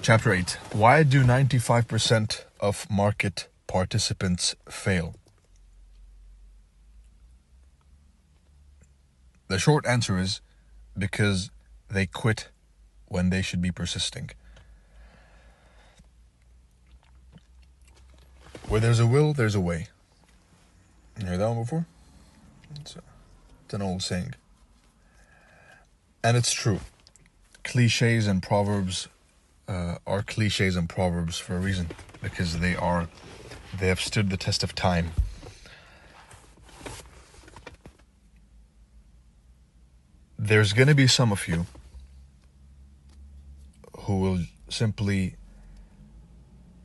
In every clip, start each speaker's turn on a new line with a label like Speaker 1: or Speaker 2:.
Speaker 1: Chapter 8. Why do 95% of market participants fail? The short answer is because they quit when they should be persisting. Where there's a will, there's a way. You heard that one before? It's an old saying. And it's true. Cliches and proverbs are cliches and proverbs for a reason, because they have stood the test of time. There's going to be some of you who will simply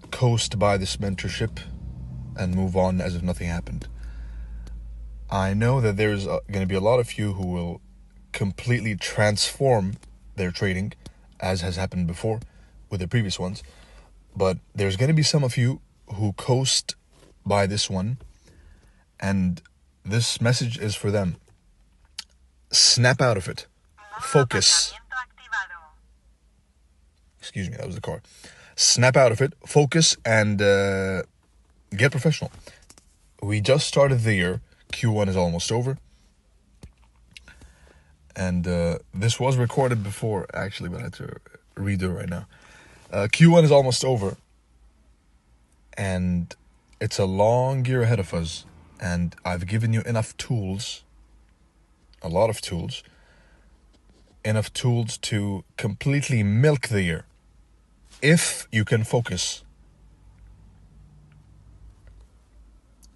Speaker 1: coast by this mentorship and move on as if nothing happened. I know that there's going to be a lot of you who will completely transform their trading, as has happened before with the previous ones. But there's going to be some of you who coast by this one, and this message is for them. Snap out of it. Focus. Excuse me, that was the car. Snap out of it, focus, and get professional. We just started the year. Q1 is almost over. And this was recorded before, actually, but I had to redo it right now. Q1 is almost over. And it's a long year ahead of us. And I've given you enough tools, a lot of tools, enough tools to completely milk the year. If you can focus.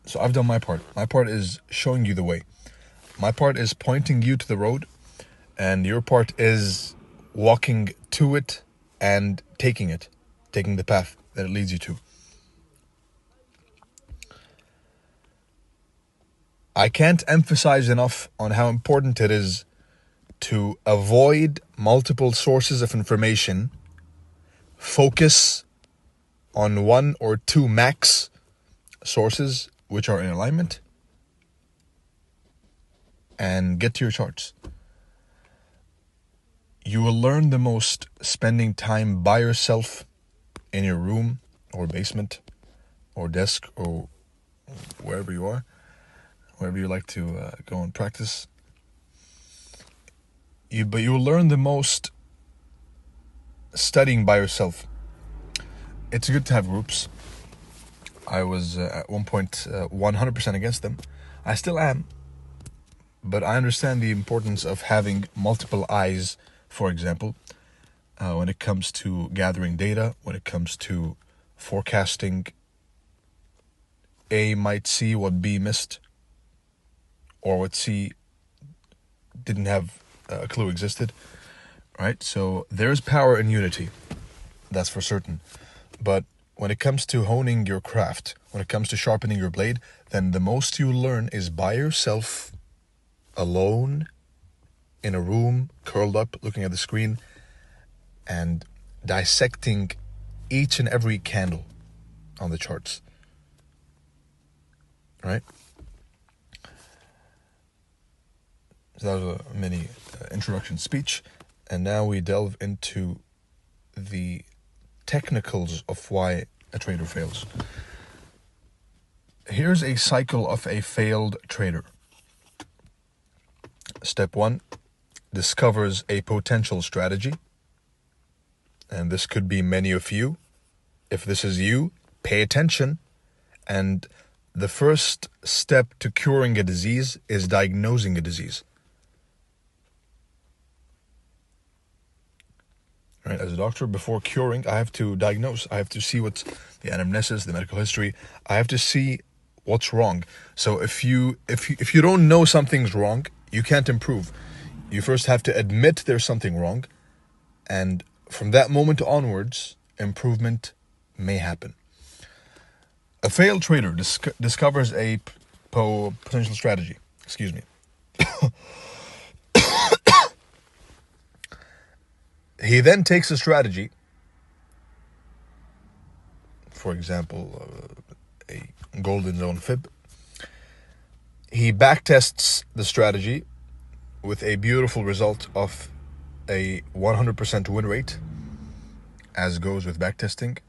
Speaker 1: So I've done my part. My part is showing you the way. My part is pointing you to the road. And your part is walking to it and taking it. Taking the path that it leads you to. I can't emphasize enough on how important it is to avoid multiple sources of information. Focus on one or two max sources which are in alignment, and get to your charts. You will learn the most spending time by yourself in your room or basement or desk or wherever you are, wherever you like to go and practice. But you will learn the most studying by yourself. It's good to have groups. I was at one point 100% against them. I still am. But I understand the importance of having multiple eyes, for example, when it comes to gathering data, when it comes to forecasting. A might see what B missed, or what C didn't have a clue existed, right? So there's power in unity, that's for certain. But when it comes to honing your craft, when it comes to sharpening your blade, then the most you learn is by yourself, alone, in a room, curled up, looking at the screen, and dissecting each and every candle on the charts, right? So that was a mini introduction speech, and now we delve into the technicals of why a trader fails. Here's a cycle of a failed trader. Step 1, discovers a potential strategy. And this could be many of you. If this is you, pay attention. And the first step to curing a disease is diagnosing a disease. Right, as a doctor, before curing, I have to diagnose. I have to see what's the anamnesis, the medical history. I have to see what's wrong. So if you don't know something's wrong, you can't improve. You first have to admit there's something wrong, and from that moment onwards, improvement may happen. A failed trader discovers a potential strategy. Excuse me. He then takes a strategy, for example, a golden zone fib. He backtests the strategy with a beautiful result of a 100% win rate. as goes with backtesting.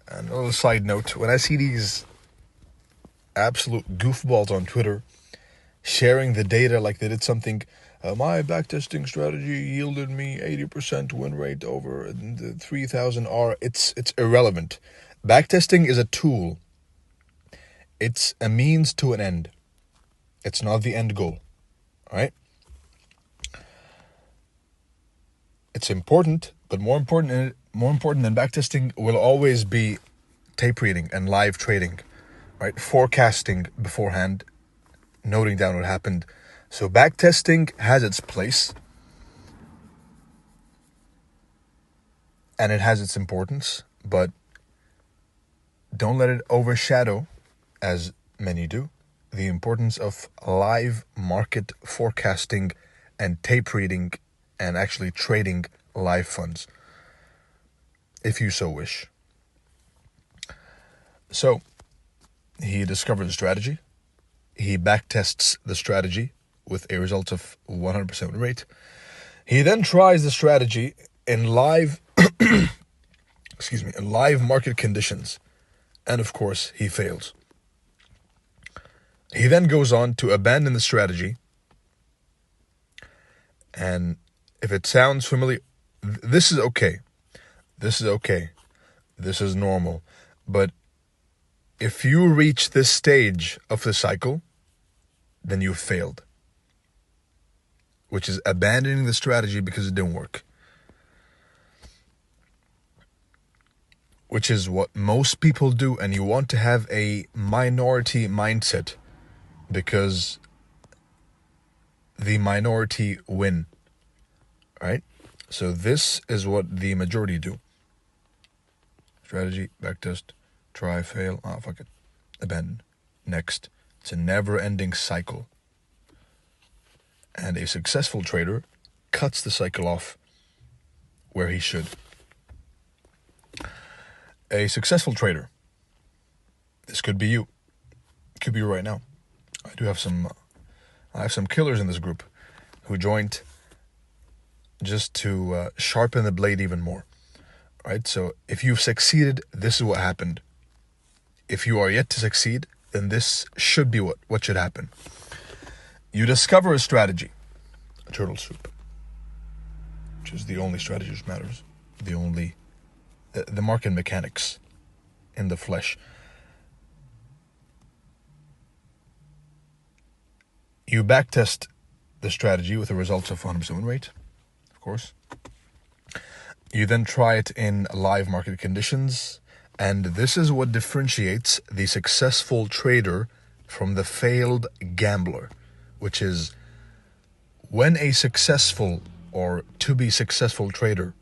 Speaker 1: And a little side note, when I see these absolute goofballs on Twitter sharing the data like they did something, my backtesting strategy yielded me 80% win rate over the 3000 R, it's irrelevant. Backtesting is a tool. It's a means to an end. It's not the end goal. All right? It's important, but more important than backtesting will always be tape reading and live trading, right? Forecasting beforehand, noting down what happened. So backtesting has its place, and it has its importance, but don't let it overshadow, as many do, the importance of live market forecasting and tape reading and actually trading live funds, if you so wish. So, he discovers a strategy. He backtests the strategy with a result of 100% win rate. He then tries the strategy in live, in live market conditions. And of course, he fails. He then goes on to abandon the strategy. And if it sounds familiar, this is okay. This is okay. This is normal. But if you reach this stage of the cycle, then you've failed. Which is abandoning the strategy because it didn't work. Which is what most people do, and you want to have a minority mindset because the minority win. Right? So this is what the majority do. Strategy, backtest, try, fail, fuck it, abandon, next. It's a never-ending cycle. And a successful trader cuts the cycle off where he should. A successful trader, this could be you. It could be you right now. I have some killers in this group who joined just to sharpen the blade even more. Right? So if you've succeeded, this is what happened. If you are yet to succeed, then this should be what should happen. You discover a strategy, a turtle soup, which is the only strategy which matters, the market mechanics in the flesh. You backtest the strategy with the results of 100% win rate, of course. You then try it in live market conditions, and this is what differentiates the successful trader from the failed gambler, which is when a successful or to-be successful trader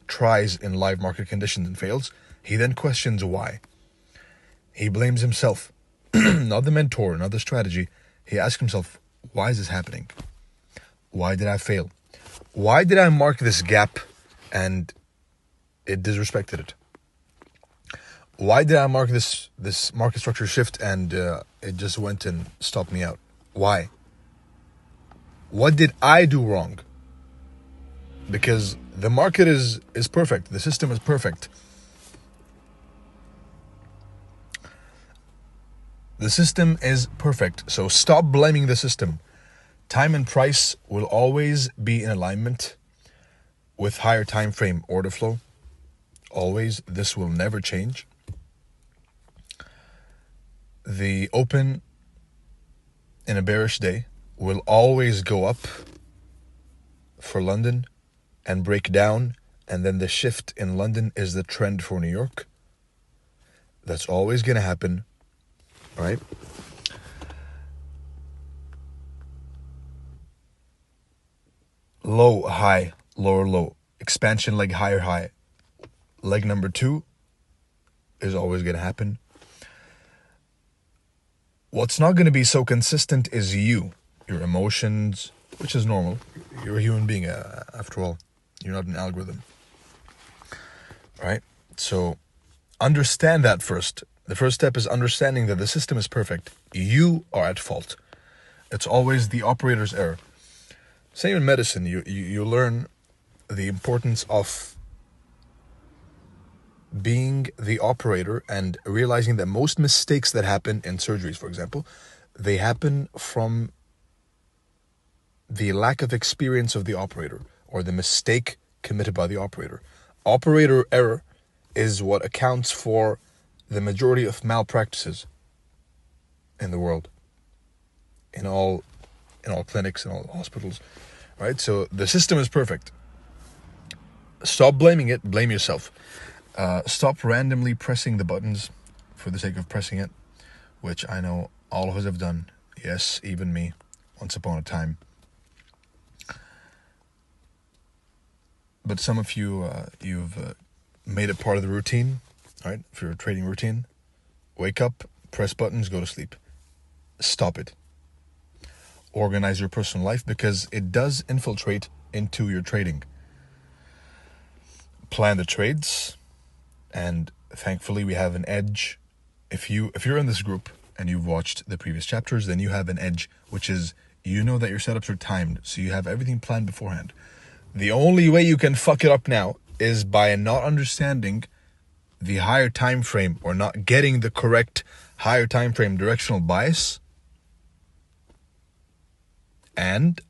Speaker 1: tries in live market conditions and fails, he then questions why. He blames himself, not the mentor, not the strategy. He asks himself, why is this happening? Why did I fail? Why did I mark this gap and it disrespected it? Why did I mark this market structure shift and it just went and stopped me out? Why? What did I do wrong? Because the market is perfect. The system is perfect. The system is perfect. So stop blaming the system. Time and price will always be in alignment with higher time frame order flow. Always. This will never change. The open in a bearish day will always go up for London and break down, and then the shift in London is the trend for New York. That's always going to happen, right? Low, high, lower, low. Expansion leg, higher, high. Leg number 2 is always going to happen. What's not going to be so consistent is your emotions, which is normal. You're a human being, after all. You're not an algorithm. Right? So understand that first. The first step is understanding that the system is perfect. You are at fault. It's always the operator's error. Same in medicine. You learn the importance of being the operator and realizing that most mistakes that happen in surgeries, for example, they happen from the lack of experience of the operator or the mistake committed by the operator. Operator error is what accounts for the majority of malpractices in the world, in all clinics, in all hospitals, right? So the system is perfect. Stop blaming it, blame yourself. Stop randomly pressing the buttons for the sake of pressing it, which I know all of us have done. Yes, even me, once upon a time. But some of you, you've made it part of the routine, right? If you're a trading routine, wake up, press buttons, go to sleep. Stop it. Organize your personal life, because it does infiltrate into your trading. Plan the trades, and thankfully we have an edge. If you're in this group and you've watched the previous chapters, then you have an edge, which is you know that your setups are timed, so you have everything planned beforehand. The only way you can fuck it up now is by not understanding the higher time frame, or not getting the correct higher time frame directional bias, and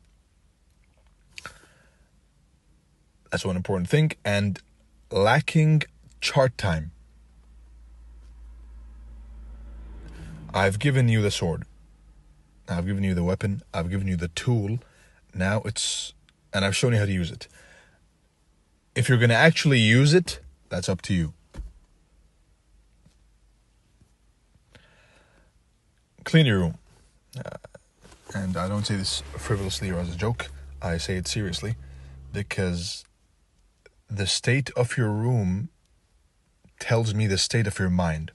Speaker 1: that's one important thing, and lacking chart time. I've given you the sword, I've given you the weapon, I've given you the tool. Now and I've shown you how to use it. If you're going to actually use it, that's up to you. Clean your room. And I don't say this frivolously or as a joke. I say it seriously, because the state of your room tells me the state of your mind.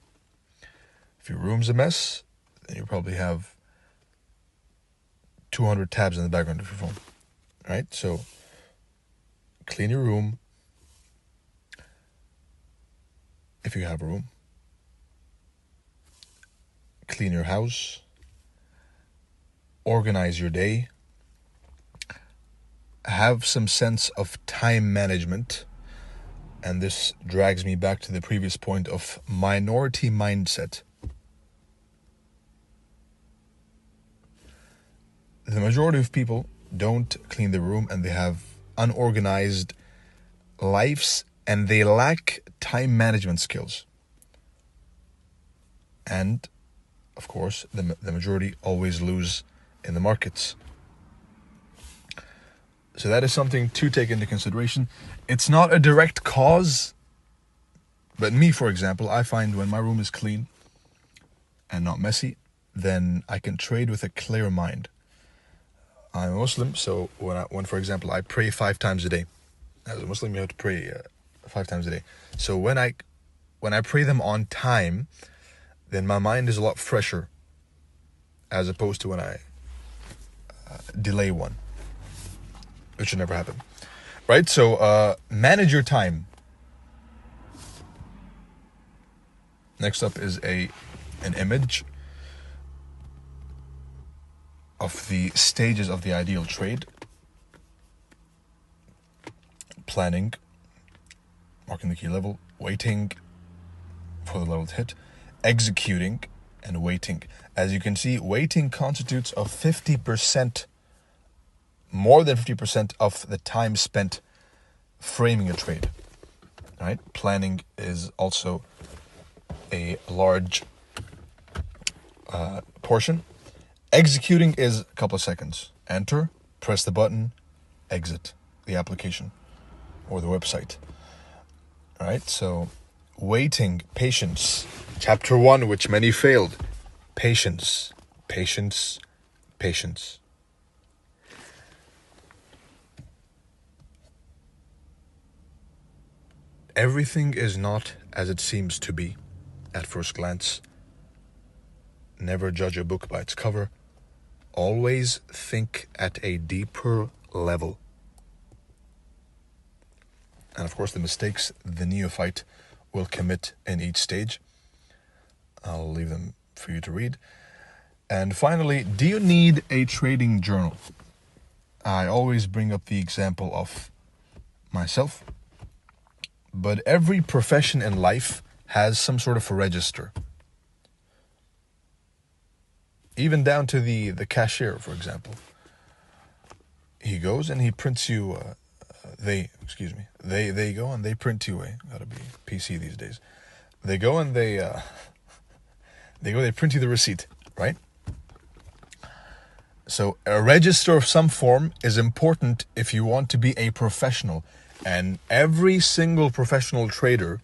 Speaker 1: If your room's a mess, then you probably have 200 tabs in the background of your phone, right? So clean your room, if you have a room. Clean your house. Organize your day. Have some sense of time management. And this drags me back to the previous point of minority mindset. The majority of people don't clean their room, and they have unorganized lives, and they lack time management skills. And, of course, the majority always lose in the markets. So that is something to take into consideration. It's not a direct cause, but me, for example, I find when my room is clean and not messy, then I can trade with a clear mind. I'm a Muslim, so when for example, I pray 5 times a day. As a Muslim, you have to pray 5 times a day. So when I pray them on time, then my mind is a lot fresher, as opposed to when I delay one, which should never happen, right? So manage your time. Next up is an image of the stages of the ideal trade. Planning, marking the key level, waiting for the level to hit, executing, and waiting. As you can see, waiting constitutes of 50%, more than 50% of the time spent framing a trade, right? Planning is also a large portion. Executing is a couple of seconds. Enter, press the button, exit the application or the website. All right, so waiting, patience. Chapter 1, which many failed. Patience, patience, patience. Everything is not as it seems to be at first glance. Never judge a book by its cover. Always think at a deeper level. And of course, the mistakes the neophyte will commit in each stage, I'll leave them for you to read. And finally, do you need a trading journal? I always bring up the example of myself. but every profession in life has some sort of a register. Even down to the cashier, for example. He goes and he prints you, they go and they print you a, gotta be PC these days. They go and they print you the receipt, right? So a register of some form is important if you want to be a professional. And every single professional trader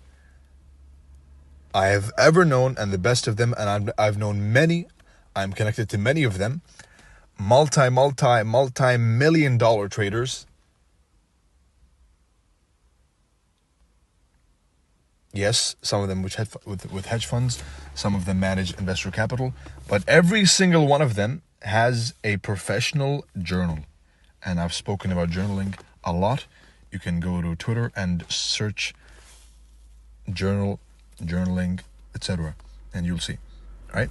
Speaker 1: I have ever known, and the best of them, and I've known many, I'm connected to many of them, multi-million-dollar traders. Yes, some of them with hedge funds, some of them manage investor capital, but every single one of them has a professional journal. And I've spoken about journaling a lot. You can go to Twitter and search journaling, etc., and you'll see, right?